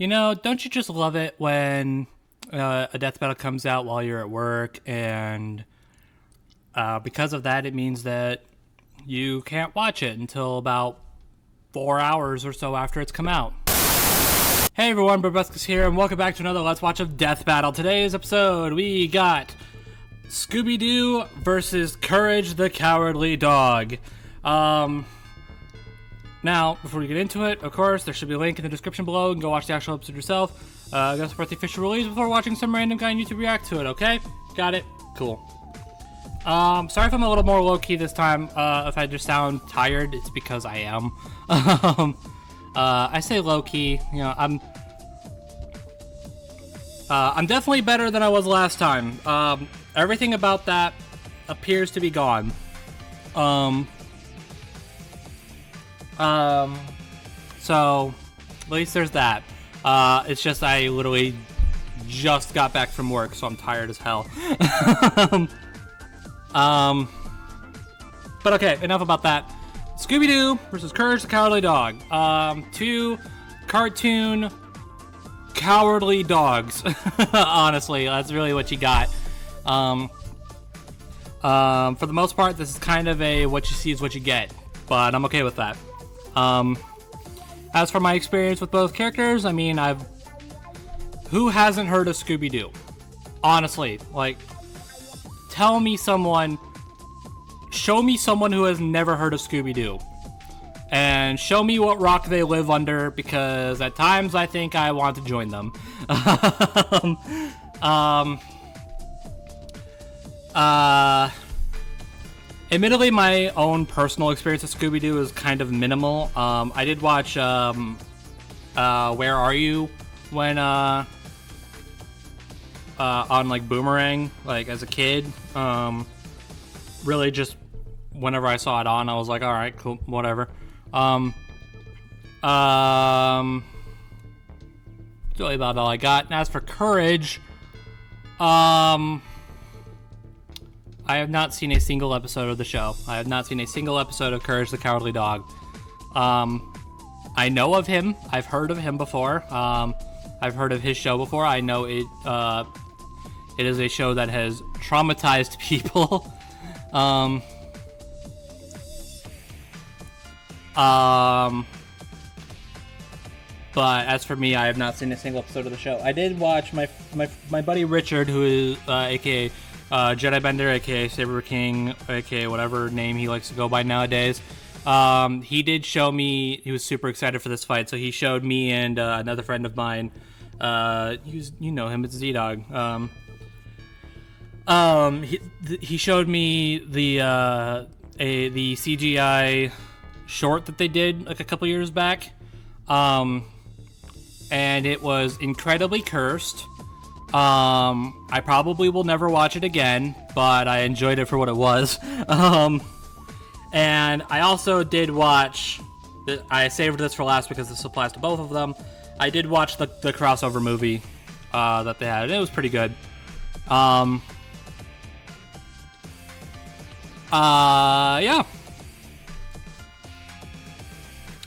Don't you just love it when a death battle comes out while you're at work, and because of that, it means that you can't watch it until about 4 hours or so after it's come out. Hey everyone, Brobuscus here, and welcome back to another Let's Watch of Death Battle. Today's episode, we got Scooby-Doo versus Courage the Cowardly Dog. Now, before we get into it, of course, there should be a link in the description below. You can go watch the actual episode yourself. Go support the official release before watching some random guy on YouTube react to it, okay? Got it? Cool. Sorry if I'm a little more low-key this time. If I just sound tired, it's because I am. I say low-key, I'm definitely better than I was last time. Everything about that appears to be gone. So at least there's that. It's just I literally just got back from work, so I'm tired as hell. But okay, enough about that. Scooby-Doo versus Courage the Cowardly Dog. Two cartoon cowardly dogs. Honestly, that's really what you got. For the most part, this is kind of a what you see is what you get, but I'm okay with that. As for my experience with both characters, I mean, who hasn't heard of Scooby-Doo? Honestly, like, show me someone who has never heard of Scooby-Doo. And show me what rock they live under, because at times I think I want to join them. Admittedly, my own personal experience with Scooby-Doo is kind of minimal. I did watch, Where Are You? When, on, like, Boomerang, like, as a kid. Really just, whenever I saw it on, I was like, alright, cool, whatever. That's really about all I got. And as for Courage, I have not seen a single episode of the show. I have not seen a single episode of Courage the Cowardly Dog. I know of him. I've heard of him before. I've heard of his show before. I know it is a show that has traumatized people. But as for me, I have not seen a single episode of the show. I did watch my buddy Richard, who is aka Jedi Bender, aka Saber King, aka whatever name he likes to go by nowadays. He did show me, he was super excited for this fight, so he showed me and another friend of mine, you know him, it's Z-Dog. He showed me the CGI short that they did like a couple years back, and it was incredibly cursed. I probably will never watch it again, but I enjoyed it for what it was. And I also did watch, I saved this for last because this applies to both of them. I did watch the crossover movie that they had, and it was pretty good. Yeah.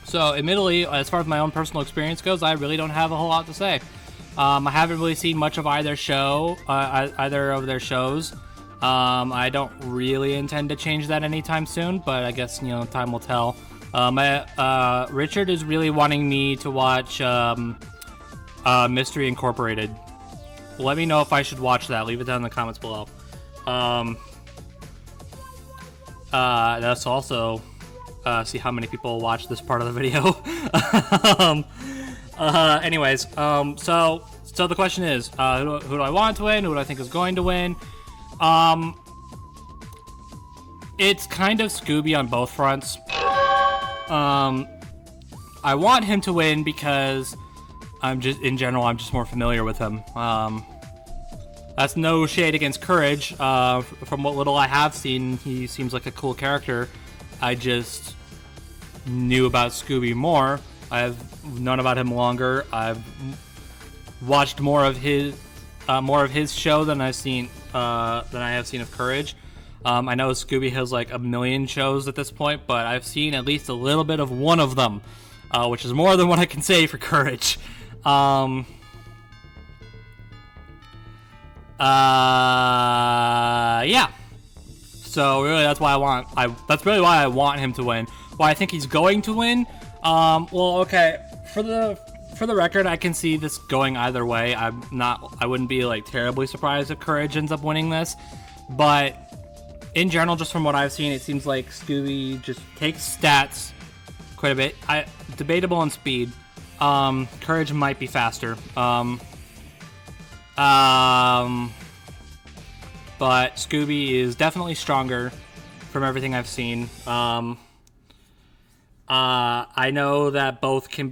So, admittedly, as far as my own personal experience goes, I really don't have a whole lot to say. I haven't really seen much of either of their shows. I don't really intend to change that anytime soon, but I guess, time will tell. Richard is really wanting me to watch Mystery Incorporated. Let me know if I should watch that. Leave it down in the comments below. That's also see how many people watch this part of the video. Anyways, so the question is, who do I want to win? Who do I think is going to win? It's kind of Scooby on both fronts. I want him to win because I'm just more familiar with him. That's no shade against Courage. From what little I have seen, he seems like a cool character. I just knew about Scooby more. I've known about him longer. I've watched more of his show than I have seen of Courage. I know Scooby has like a million shows at this point, but I've seen at least a little bit of one of them, which is more than what I can say for Courage. Yeah. So really, that's why that's really why I want him to win. Why I think he's going to win. Well, okay. For the record, I can see this going either way. I wouldn't be like terribly surprised if Courage ends up winning this, but in general, just from what I've seen, it seems like Scooby just takes stats quite a bit. Debatable on speed. Courage might be faster. But Scooby is definitely stronger from everything I've seen. I know that both can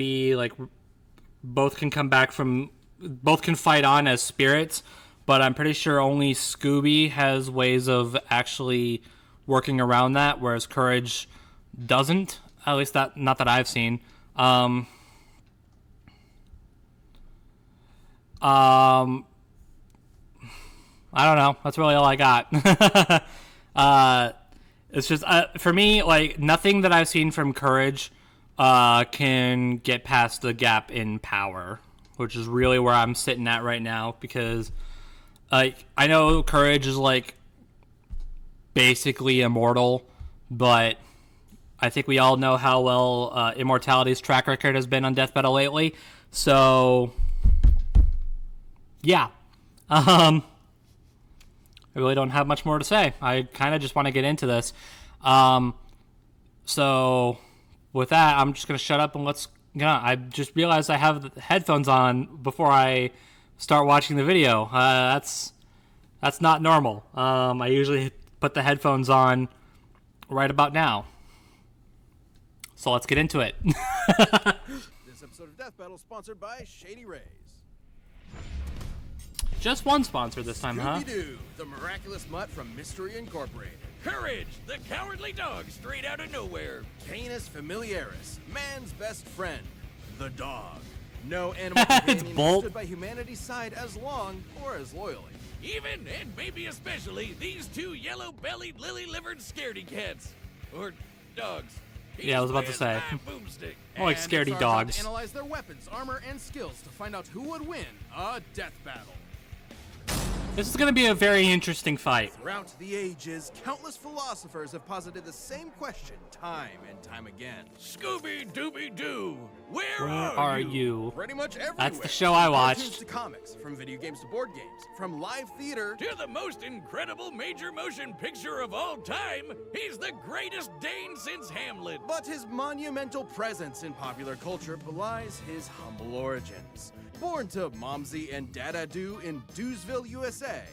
fight on as spirits, but I'm pretty sure only Scooby has ways of actually working around that, whereas Courage doesn't. At least not that I've seen. I don't know. That's really all I got. It's just for me, like nothing that I've seen from Courage can get past the gap in power, which is really where I'm sitting at right now. Because like I know Courage is like basically immortal, but I think we all know how well Immortality's track record has been on Death Battle lately. So yeah. I really don't have much more to say. I kind of just want to get into this. So with that, I'm just going to shut up and I just realized I have the headphones on before I start watching the video. That's not normal. I usually put the headphones on right about now. So let's get into it. This episode of Death Battle is sponsored by Shady Rays. Just one sponsor this time, huh? Scooby-Doo, the miraculous mutt from Mystery Incorporated. Courage, the cowardly dog straight out of nowhere. Canis familiaris, man's best friend, the dog. No animal companion stood by humanity's side as long or as loyally. Even, and maybe especially, these two yellow-bellied, lily-livered scaredy cats. Or dogs. Yeah, I was about to say. Boomstick. More like scaredy dogs. To analyze their weapons, armor, and skills to find out who would win a death battle. This is going to be a very interesting fight. Throughout the ages, countless philosophers have posited the same question time and time again. Scooby-Dooby-Doo, where are you? Pretty much everywhere. That's the show I watched. Cartoons to comics, from video games to board games, from live theater to the most incredible major motion picture of all time. He's the greatest Dane since Hamlet. But his monumental presence in popular culture belies his humble origins. Born to Momsy and Dada-Doo in Doosville, USA.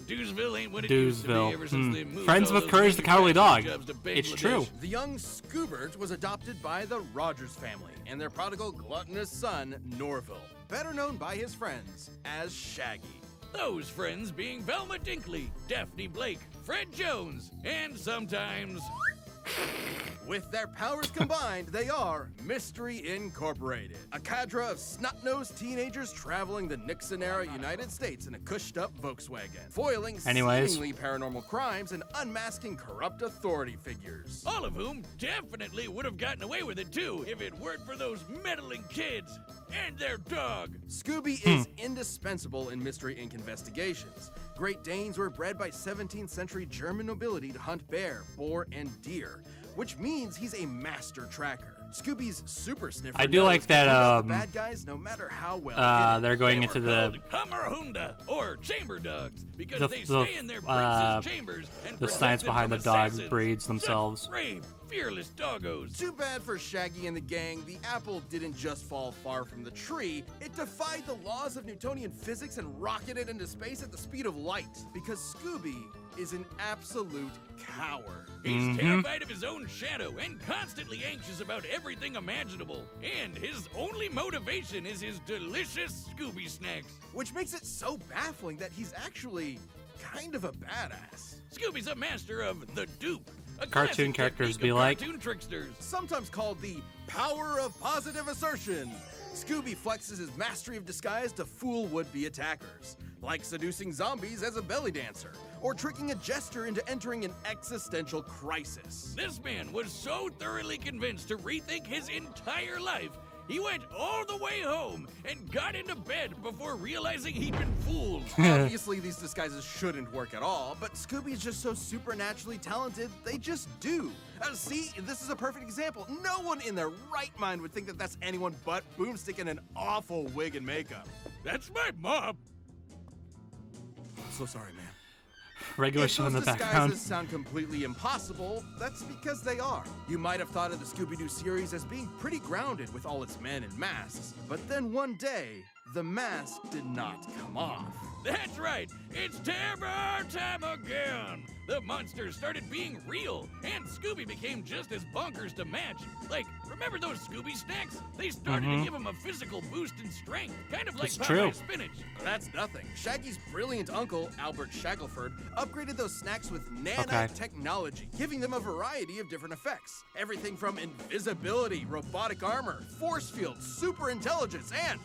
Doosville ain't what it used to be ever since they moved Friends all with those Courage the Cowardly Dog. jobs to It's Bangladesh. true. The young Scoobert was adopted by the Rogers family and their prodigal gluttonous son, Norville, better known by his friends as Shaggy. Those friends being Velma Dinkley, Daphne Blake, Fred Jones, and sometimes... With their powers combined, they are Mystery Incorporated, a cadre of snot-nosed teenagers traveling the Nixon-era United States in a cushed-up Volkswagen, foiling seemingly paranormal crimes and unmasking corrupt authority figures. all of whom definitely would have gotten away with it too if it weren't for those meddling kids and their dog. Scooby is indispensable in Mystery Inc. investigations. Great Danes were bred by 17th century German nobility to hunt bear, boar, and deer, which means he's a master tracker. Scooby's super sniffer. I do like that, the bad guys, no matter how well they're going into the Hummerhunda or chamber dogs because the- they the, stay in their prince's chambers and the protect science them behind from the dog assassins. breeds themselves. Such brave, fearless doggos. Too bad for Shaggy and the gang, the apple didn't just fall far from the tree, it defied the laws of Newtonian physics and rocketed into space at the speed of light. Because Scooby is an absolute coward. He's terrified of his own shadow and constantly anxious about everything imaginable. And his only motivation is his delicious Scooby snacks. Which makes it so baffling that he's actually kind of a badass. Scooby's a master of the dupe. A Cartoon classic characters technique be of like. cartoon tricksters. Sometimes called the power of positive assertion. Scooby flexes his mastery of disguise to fool would-be attackers, like seducing zombies as a belly dancer, or tricking a jester into entering an existential crisis. This man was so thoroughly convinced to rethink his entire life, He went all the way home and got into bed before realizing he'd been fooled. Obviously, these disguises shouldn't work at all, but Scooby's just so supernaturally talented, they just do. See, this is a perfect example. No one in their right mind would think that that's anyone but Boomstick in an awful wig and makeup. That's my mom. So sorry, man. Regular If show in those the background. disguises sound completely impossible, that's because they are. You might have thought of the Scooby-Doo series as being pretty grounded with all its men in masks, but then one day, the mask did not come off. That's right, it's terror time again. The monsters started being real, and Scooby became just as bonkers to match. Like, remember those Scooby snacks? They started to give him a physical boost in strength, kind of like It's true. Popeye spinach. That's nothing. Shaggy's brilliant uncle, Albert Shackleford, upgraded those snacks with nanotechnology, giving them a variety of different effects. Everything from invisibility, robotic armor, force field, super intelligence, and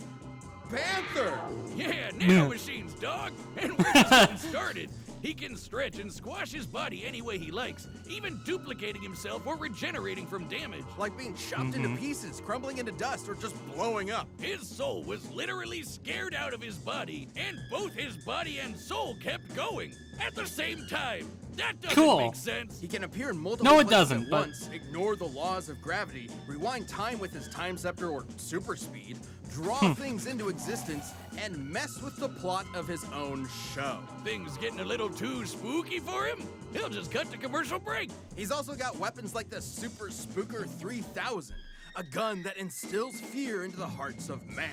Panther! Yeah, nano machines, dog. And we're just getting started. He can stretch and squash his body any way he likes, even duplicating himself or regenerating from damage. Like being chopped into pieces, crumbling into dust, or just blowing up. His soul was literally scared out of his body, and both his body and soul kept going at the same time. That doesn't make sense. He can appear in multiple No, it places doesn't, at but- once, ignore the laws of gravity, rewind time with his time scepter or super speed, draw things into existence, and mess with the plot of his own show. Things getting a little too spooky for him? He'll just cut to commercial break. He's also got weapons like the Super Spooker 3000, a gun that instills fear into the hearts of man.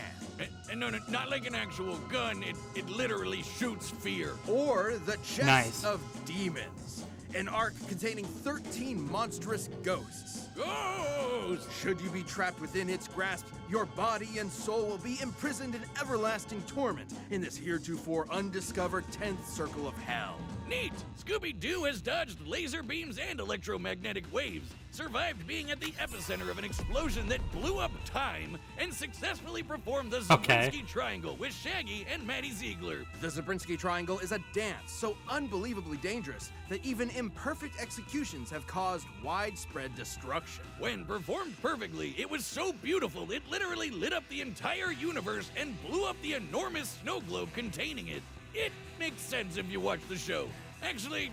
And no, not like an actual gun. It literally shoots fear. Or the Chest Nice. of Demons, an ark containing 13 monstrous ghosts. Ghosts! Should you be trapped within its grasp, your body and soul will be imprisoned in everlasting torment in this heretofore undiscovered 10th circle of hell. Neat! Scooby-Doo has dodged laser beams and electromagnetic waves, survived being at the epicenter of an explosion that blew up time, and successfully performed the Zabriskie Triangle with Shaggy and Maddie Ziegler. The Zabriskie Triangle is a dance so unbelievably dangerous that even imperfect executions have caused widespread destruction. When performed perfectly, it was so beautiful it literally lit up the entire universe and blew up the enormous snow globe containing it. It makes sense if you watch the show. Actually,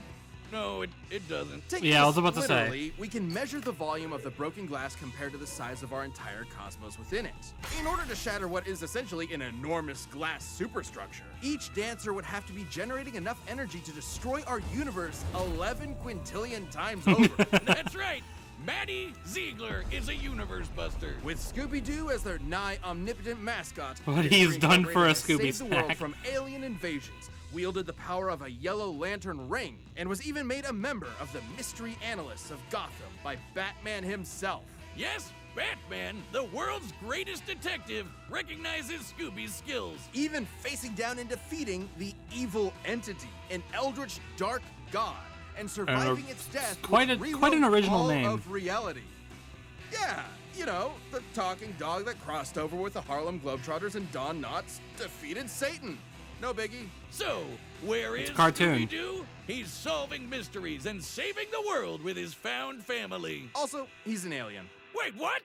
no, it doesn't. Taking Yeah, I was this about to say. literally, we can measure the volume of the broken glass compared to the size of our entire cosmos within it. In order to shatter what is essentially an enormous glass superstructure, each dancer would have to be generating enough energy to destroy our universe 11 quintillion times over. That's right. Maddie Ziegler is a universe buster. With Scooby-Doo as their nigh omnipotent mascot, What he's done for a Mystery Scooby Incorporated has saved the world snack. from alien invasions, wielded the power of a yellow lantern ring, and was even made a member of the Mystery Analysts of Gotham by Batman himself. Yes, Batman, the world's greatest detective, recognizes Scooby's skills. Even facing down and defeating the evil entity, an eldritch dark god, and surviving its death quite would an rewrote original all name. of reality. Yeah, you know, the talking dog that crossed over with the Harlem Globetrotters and Don Knotts defeated Satan. No biggie. So, where is a cartoon. Scooby-Doo? He's solving mysteries and saving the world with his found family. Also, he's an alien. Wait, what?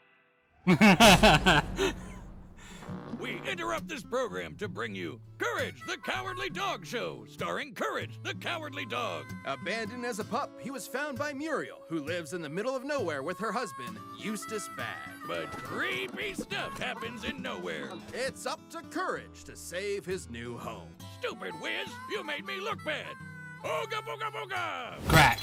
We interrupt this program to bring you Courage, the Cowardly Dog Show, starring Courage, the Cowardly Dog. Abandoned as a pup, he was found by Muriel, who lives in the middle of nowhere with her husband, Eustace Bagg. But creepy stuff happens in nowhere. It's up to Courage to save his new home. Stupid Wiz, you made me look bad. Ooga booga booga! Crack.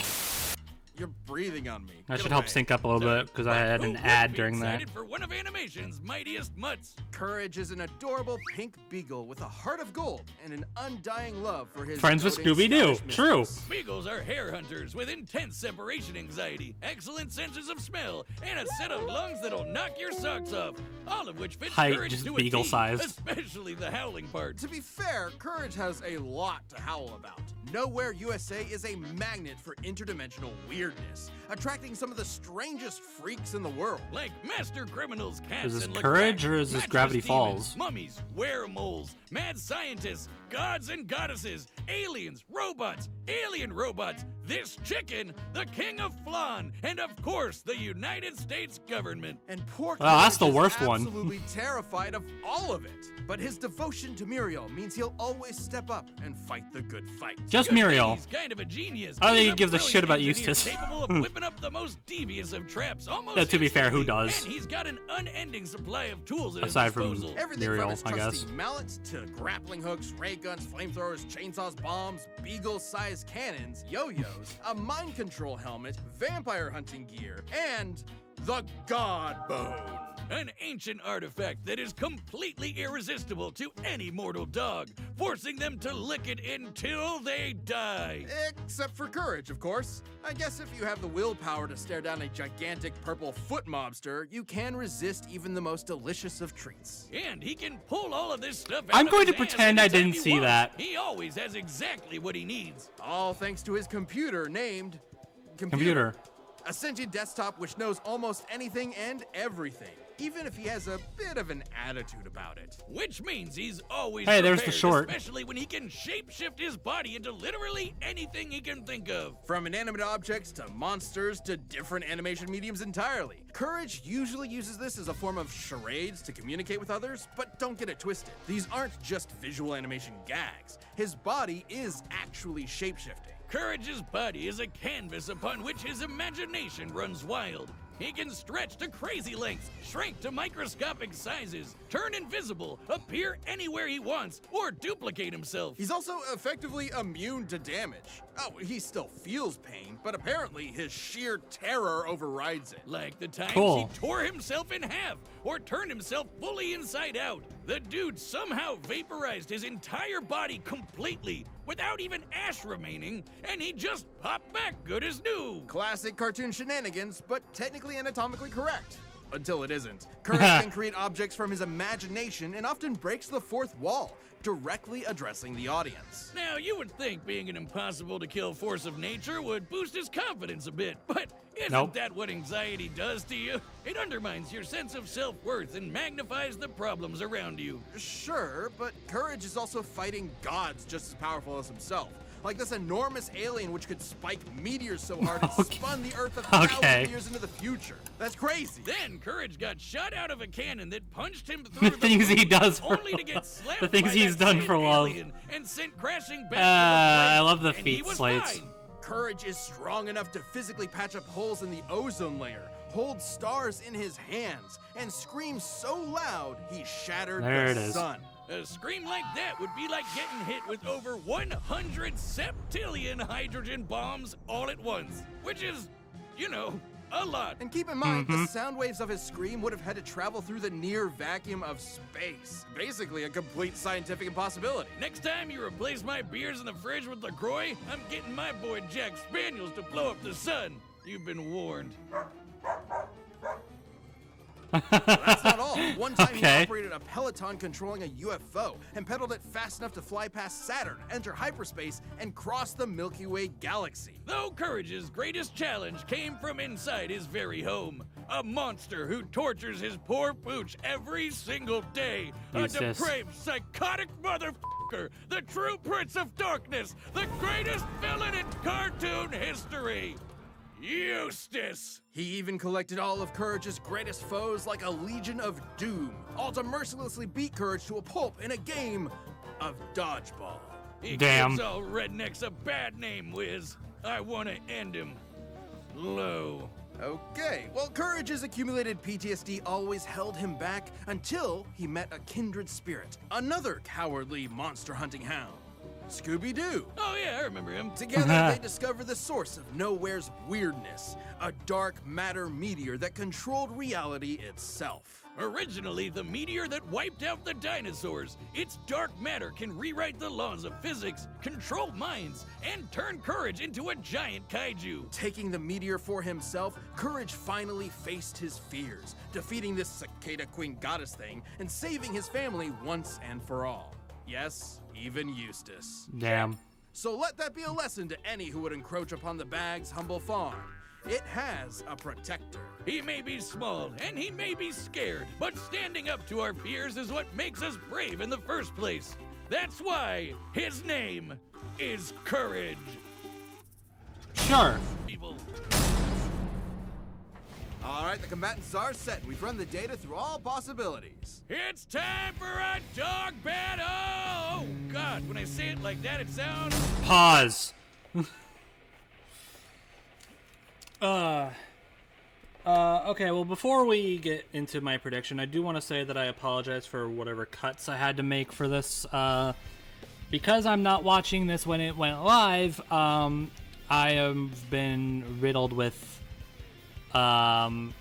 You're breathing on me. That Get should help away. sync up a little bit because I had Who an would ad be during that. excited for one of animation's mightiest mutts? Courage is an adorable pink beagle with a heart of gold and an undying love for his Friends with doting Scooby-Doo. Scottish True. mistress. Beagles are hair hunters with intense separation anxiety, excellent senses of smell, and a set of lungs that'll knock your socks off. All of which fits Height, Courage just to a beagle T, size. especially the howling part. To be fair, Courage has a lot to howl about. Nowhere USA is a magnet for interdimensional weirdness, attracting some of the strangest freaks in the world. Like master criminals, cats, Is this and Courage lacrack, or is this mattress Gravity demons, Falls? Mummies, weremoles, mad scientists, gods and goddesses, aliens, robots, alien robots, this chicken, the king of flan, and of course, the United States government. And poor Wow, that's Courage the worst is one. absolutely terrified of all of it. But his devotion to Muriel means he'll always step up and fight the good fight. Just Good thing Muriel. He's kind of a genius. I don't think He's he gives a shit about brilliant engineer Eustace. Capable of whipping up the most devious of traps almost Yeah, to be fair, who instantly. does? And he's got an unending supply of tools at Aside his from disposal. Everything Muriel, from his I trusty guess. mallets to grappling hooks, ray guns, flamethrowers, chainsaws, bombs, beagle-sized cannons, yo-yos, a mind control helmet, vampire hunting gear, and the God Bone. An ancient artifact that is completely irresistible to any mortal dog, forcing them to lick it until they die. Except for Courage, of course. I guess if you have the willpower to stare down a gigantic purple foot mobster, you can resist even the most delicious of treats. And he can pull all of this stuff out I'm of going his to ass pretend I anytime didn't he see wants. that. He always has exactly what he needs. All thanks to his computer named... Computer. A sentient desktop which knows almost anything and everything, even if he has a bit of an attitude about it. Which means he's always Hey, there's the prepared, short. especially when he can shapeshift his body into literally anything he can think of. From inanimate objects to monsters to different animation mediums entirely. Courage usually uses this as a form of charades to communicate with others, but don't get it twisted. These aren't just visual animation gags. His body is actually shapeshifting. Courage's body is a canvas upon which his imagination runs wild. He can stretch to crazy lengths, shrink to microscopic sizes, turn invisible, appear anywhere he wants, or duplicate himself. He's also effectively immune to damage. Oh, he still feels pain, but apparently his sheer terror overrides it. Like the times Cool. he tore himself in half or turned himself fully inside out. The dude somehow vaporized his entire body completely without even ash remaining, and he just popped back good as new. Classic cartoon shenanigans, but technically anatomically correct. Until it isn't. Courage can create objects from his imagination and often breaks the fourth wall, directly addressing the audience. Now, you would think being an impossible-to-kill force of nature would boost his confidence a bit, but isn't Nope. that what anxiety does to you? It undermines your sense of self-worth and magnifies the problems around you. Sure, but Courage is also fighting gods just as powerful as himself. Like this enormous alien which could spike meteors so hard it Okay. spun the Earth 1,000 Okay. years into the future. That's crazy. Then Courage got shot out of a cannon that punched him through The things he moon, does for only to get love. slapped The things by he's that done same for love. alien and sent crashing back to the I place, love the and he feet was slates. fine. Courage is strong enough to physically patch up holes in the ozone layer, hold stars in his hands, and scream so loud he shattered There the it is. sun. A scream like that would be like getting hit with over 100 septillion hydrogen bombs all at once, which is, you know, a lot. And keep in mind, the sound waves of his scream would have had to travel through the near vacuum of space. Basically, a complete scientific impossibility. Next time you replace my beers in the fridge with LaCroix, I'm getting my boy Jack Spaniels to blow up the sun. You've been warned. That's not all. One time he Okay. operated a Peloton controlling a UFO and pedaled it fast enough to fly past Saturn, enter hyperspace, and cross the Milky Way galaxy. Though Courage's greatest challenge came from inside his very home. A monster who tortures his poor pooch every single day. Eustace. A depraved, psychotic motherfucker. The true Prince of Darkness. The greatest villain in cartoon history. Eustace. He even collected all of Courage's greatest foes like a Legion of Doom, all to mercilessly beat Courage to a pulp in a game of dodgeball. He Damn. gives all rednecks a bad name, Wiz. I want to end him. Low. Okay, well, Courage's accumulated PTSD always held him back until he met a kindred spirit, another cowardly monster hunting hound, Scooby-Doo. Oh yeah, I remember him. Together, they discover the source of Nowhere's weirdness, a dark matter meteor that controlled reality itself. Originally the meteor that wiped out the dinosaurs, its dark matter can rewrite the laws of physics, control minds, and turn Courage into a giant kaiju. Taking the meteor for himself, Courage finally faced his fears, defeating this cicada queen goddess thing and saving his family once and for all. Yes, even Eustace. Damn. So let that be a lesson to any who would encroach upon the Bag's humble farm. It has a protector. He may be small and he may be scared, but standing up to our fears is what makes us brave in the first place. That's why his name is Courage. Sure. People. All right, the combatants are set. We've run the data through all possibilities. It's time for a dog battle! Oh, God, when I say it like that, it sounds... Pause. Okay, well, before we get into my prediction, I do want to say that I apologize for whatever cuts I had to make for this. Because I'm not watching this when it went live, I have been riddled with ads.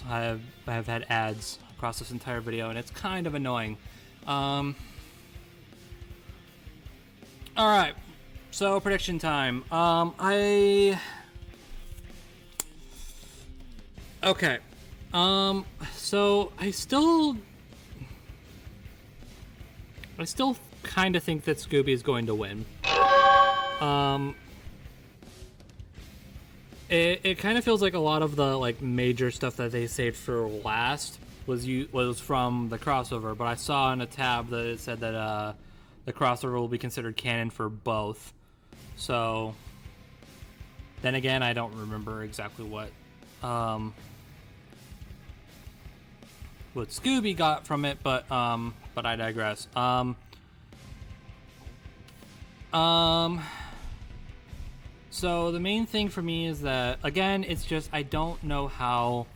I have had ads across this entire video, and it's kind of annoying. Alright, so prediction time. Okay. So I still kind of think that Scooby is going to win. It kind of feels like a lot of the like major stuff that they saved for last was from the crossover, but I saw in a tab that it said that the crossover will be considered canon for both. So then again, I don't remember exactly what Scooby got from it, but I digress. So the main thing for me is that, again, it's just I don't know how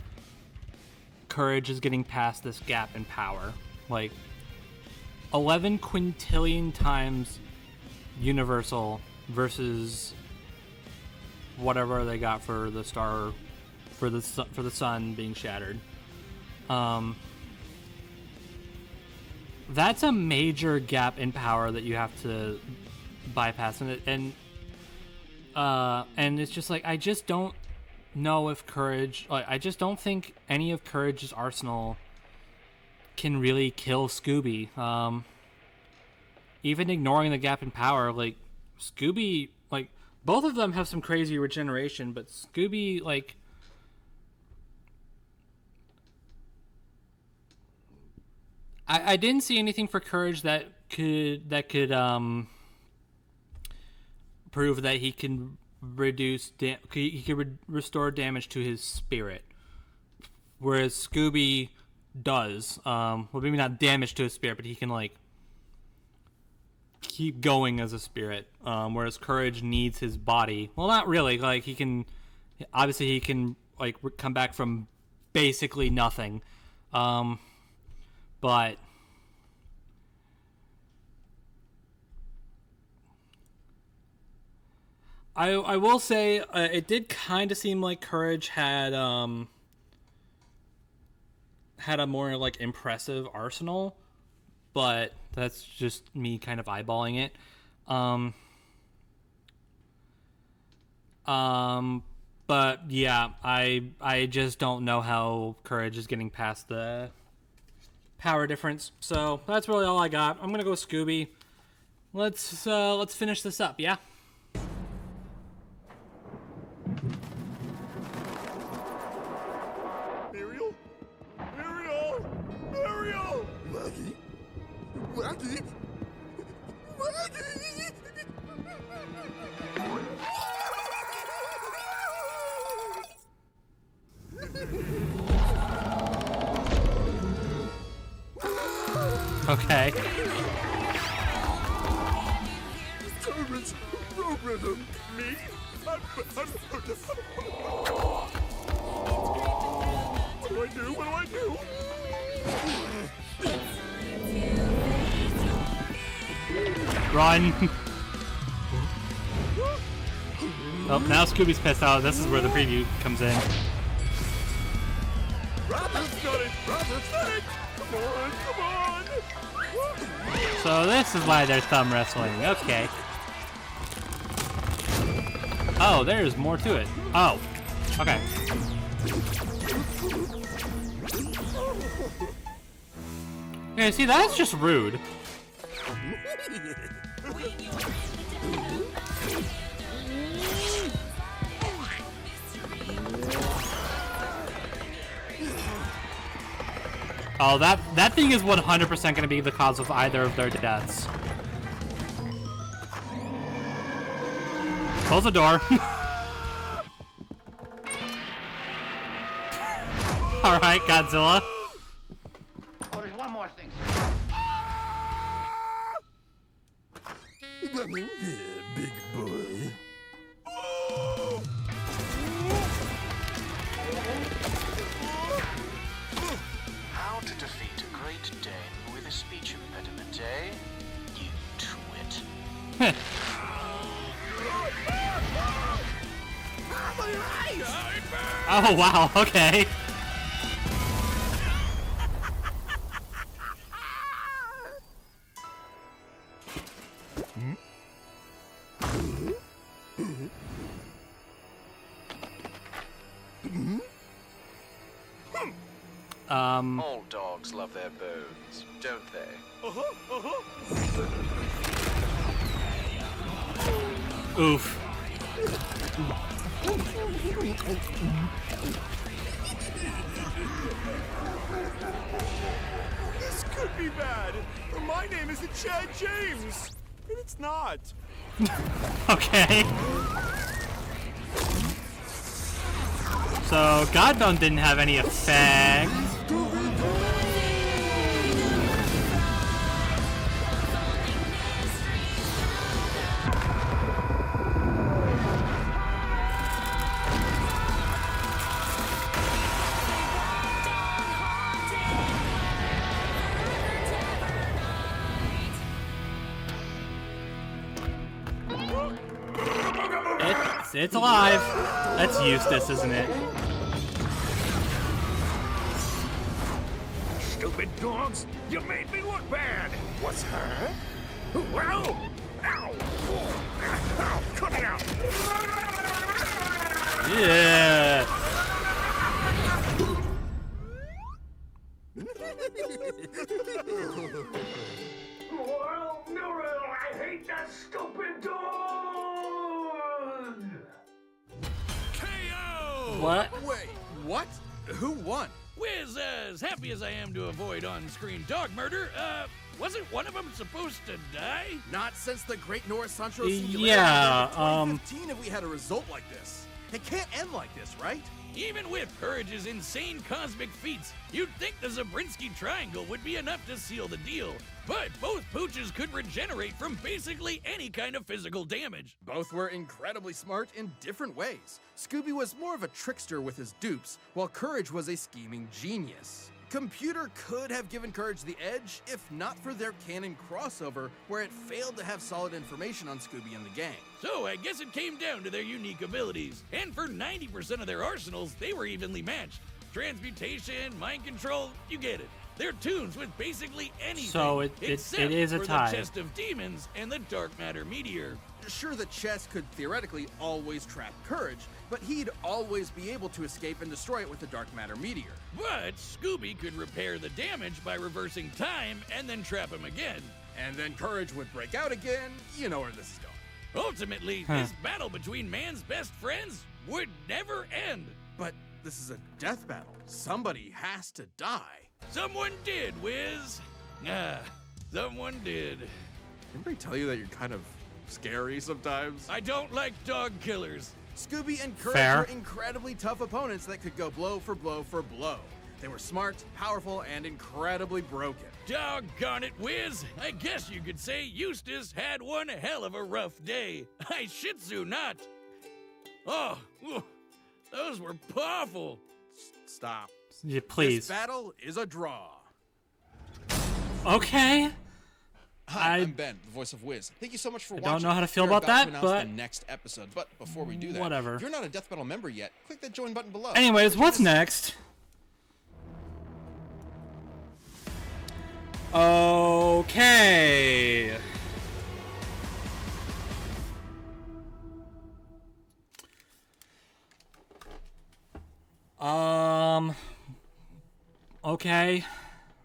Courage is getting past this gap in power. Like 11 quintillion times Universal versus whatever they got for the star, for the sun being shattered. That's a major gap in power that you have to bypass, and it's just like I just don't know if Courage. Like, I just don't think any of Courage's arsenal can really kill Scooby. Even ignoring the gap in power, like Scooby, like both of them have some crazy regeneration, but Scooby, like. I didn't see anything for Courage that could prove that he can restore damage to his spirit, whereas Scooby does. Well, maybe not damage to his spirit, but he can like keep going as a spirit. Whereas Courage needs his body. Well, not really. Like he can like come back from basically nothing. But I will say it did kind of seem like Courage had a more like impressive arsenal, but that's just me kind of eyeballing it. But yeah, I just don't know how Courage is getting past the power difference. So that's really all I got. I'm gonna go with Scooby. Let's finish this up, yeah? Muriel? Muriel? Muriel? Maggie? Maggie? Maggie? Okay. Servants, programmed me. What do I do? What do I do? Run. Oh, now Scooby's pissed out. This is where the preview comes in. Rabbit's got it! Rabbit's got it! Come on, come on! So this is why they're thumb wrestling. Okay. Oh, there's more to it. Oh. Okay. Okay, see, that's just rude. Oh, that thing is 100% going to be the cause of either of their deaths. Close the door. Alright, Godzilla. Oh, there's one more thing. Come in here, big boy. How to defeat a Great Dane with a speech impediment, eh? You twit. Oh, wow, okay. All dogs love their bones, don't they? Oof. This could be bad. My name isn't Chad James. And it's not. Okay. So, Godbone didn't have any effect. It's alive. That's Eustace, isn't it? Stupid dogs! You made me look bad! What's her? Well! Ow! Ow! Cut it out! Yeah. Well, Muriel, I hate that stupid dog! KO! What? Wait, what? Who won? Wiz, as happy as I am to avoid on-screen dog murder, wasn't one of them supposed to die? Not since the Great North Central Singularity. Yeah, in 2015 have we had a result like this. It can't end like this, right? Even with Courage's insane cosmic feats, you'd think the Zabriskie Triangle would be enough to seal the deal. But both pooches could regenerate from basically any kind of physical damage. Both were incredibly smart in different ways. Scooby was more of a trickster with his dupes, while Courage was a scheming genius. Computer could have given Courage the edge if not for their canon crossover, where it failed to have solid information on Scooby and the gang. So I guess it came down to their unique abilities. And for 90% of their arsenals, they were evenly matched. Transmutation, mind control, you get it. They're tunes with basically anything. So it is a for tie. the Chest of Demons and the Dark Matter Meteor. Sure, the chest could theoretically always trap Courage, but he'd always be able to escape and destroy it with the Dark Matter Meteor. But Scooby could repair the damage by reversing time and then trap him again. And then Courage would break out again. You know where this is going. Ultimately, this battle between man's best friends would never end. But this is a death battle. Somebody has to die. Someone did, Wiz. Someone did. Anybody tell you that you're kind of scary sometimes? I don't like dog killers. Scooby and Courage Fair. were incredibly tough opponents that could go blow for blow for blow. They were smart, powerful, and incredibly broken. Doggone it, Wiz. I guess you could say Eustace had one hell of a rough day. I shih tzu not. Oh, those were powerful. Stop. Yeah, please. This battle is a draw. Okay. Hi, I'm Ben, the voice of Wiz. Thank you so much for watching. I don't know how to feel We're about to that, announce but the next episode. But before we do that, whatever. if you're not a Death Battle member yet, click that join button below. Anyways, what's next? Okay. Okay.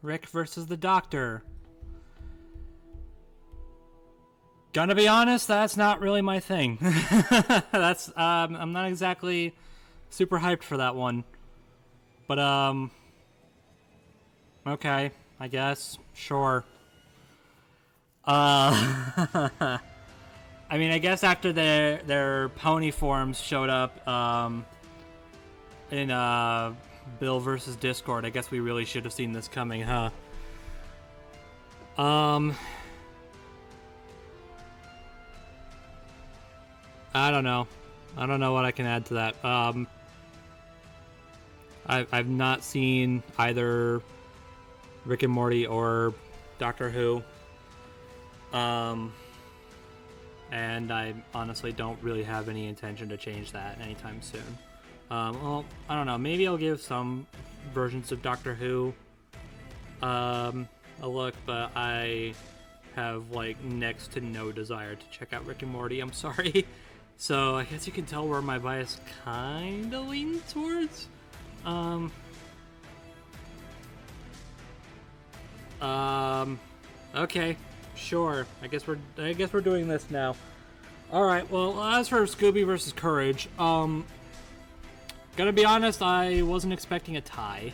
Rick versus the Doctor. Gonna be honest, that's not really my thing. That's I'm not exactly super hyped for that one. But okay, I guess. Sure. I I mean, I guess after their pony forms showed up in Bill versus Discord, I guess we really should have seen this coming, huh? I don't know. I don't know what I can add to that. I've not seen either Rick and Morty or Doctor Who. And I honestly don't really have any intention to change that anytime soon. Well, I don't know. Maybe I'll give some versions of Doctor Who a look, but I have like next to no desire to check out Rick and Morty. I'm sorry. So I guess you can tell where my bias kind of leans towards. Okay, sure. I guess we're doing this now. All right. Well, as for Scooby versus Courage, gonna be honest, I wasn't expecting a tie.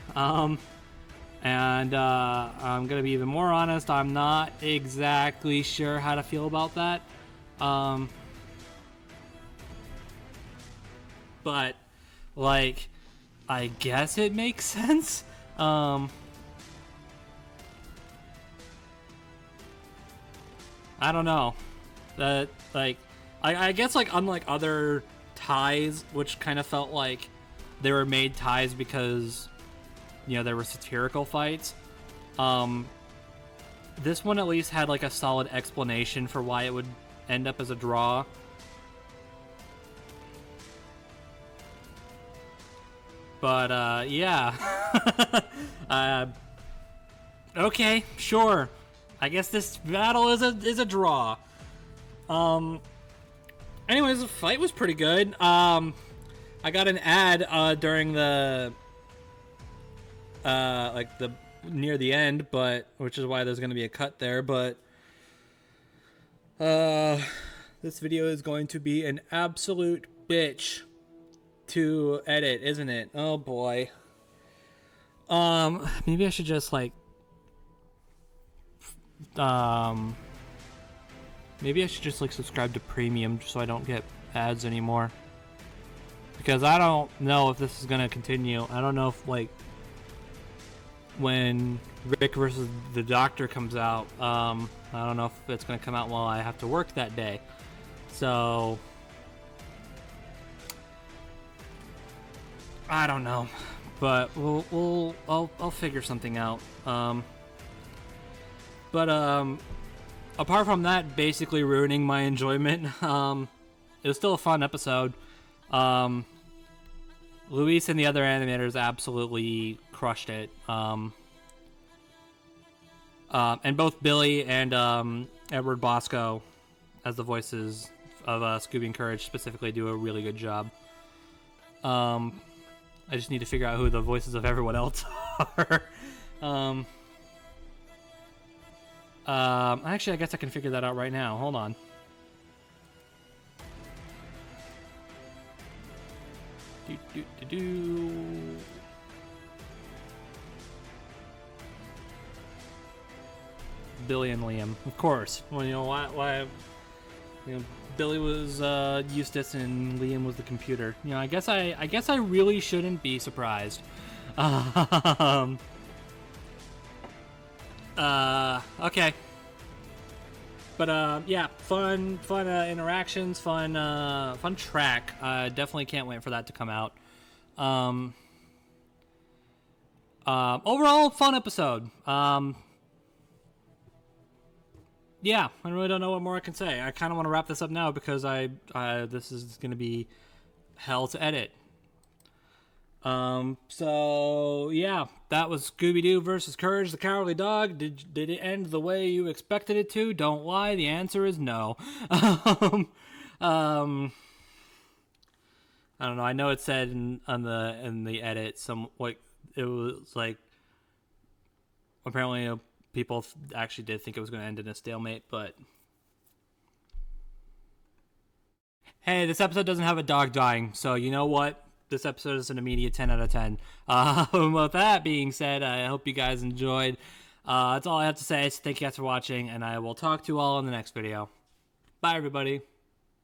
And I'm gonna be even more honest. I'm not exactly sure how to feel about that. But like, I guess it makes sense. I don't know. That like, I guess like unlike other ties, which kind of felt like they were made ties because, you know, there were satirical fights. This one at least had like a solid explanation for why it would end up as a draw. But yeah. Okay, sure. I guess this battle is a draw. Anyways, the fight was pretty good. I got an ad during the like the near the end, but which is why there's going to be a cut there, but this video is going to be an absolute bitch to edit, isn't it? Oh boy. Maybe I should just like maybe I should just like subscribe to premium just so I don't get ads anymore, because I don't know if this is gonna continue. I don't know if like when Rick versus the Doctor comes out, I don't know if it's gonna come out while I have to work that day, so I don't know, but I'll figure something out. But apart from that basically ruining my enjoyment, it was still a fun episode. Luis and the other animators absolutely crushed it. And both Billy and Edward Bosco, as the voices of Scooby and Courage specifically, do a really good job. I just need to figure out who the voices of everyone else are. Actually, I guess I can figure that out right now. Hold on. Billy and Liam, of course. Well, you know why? You know, Billy was Eustace and Liam was the computer. You know, I guess I really shouldn't be surprised. Okay. But yeah, fun interactions, fun track. Definitely can't wait for that to come out. Overall, fun episode. Yeah, I really don't know what more I can say. I kind of want to wrap this up now because this is going to be hell to edit. So yeah, that was Scooby-Doo versus Courage the Cowardly Dog. Did it end the way you expected it to? Don't lie. The answer is no. I don't know. I know it said in the edit some like it was like apparently people actually did think it was going to end in a stalemate, but hey, this episode doesn't have a dog dying, so you know what? This episode is an immediate 10 out of 10. With that being said, I hope you guys enjoyed. That's all I have to say. Thank you guys for watching, and I will talk to you all in the next video. Bye, everybody.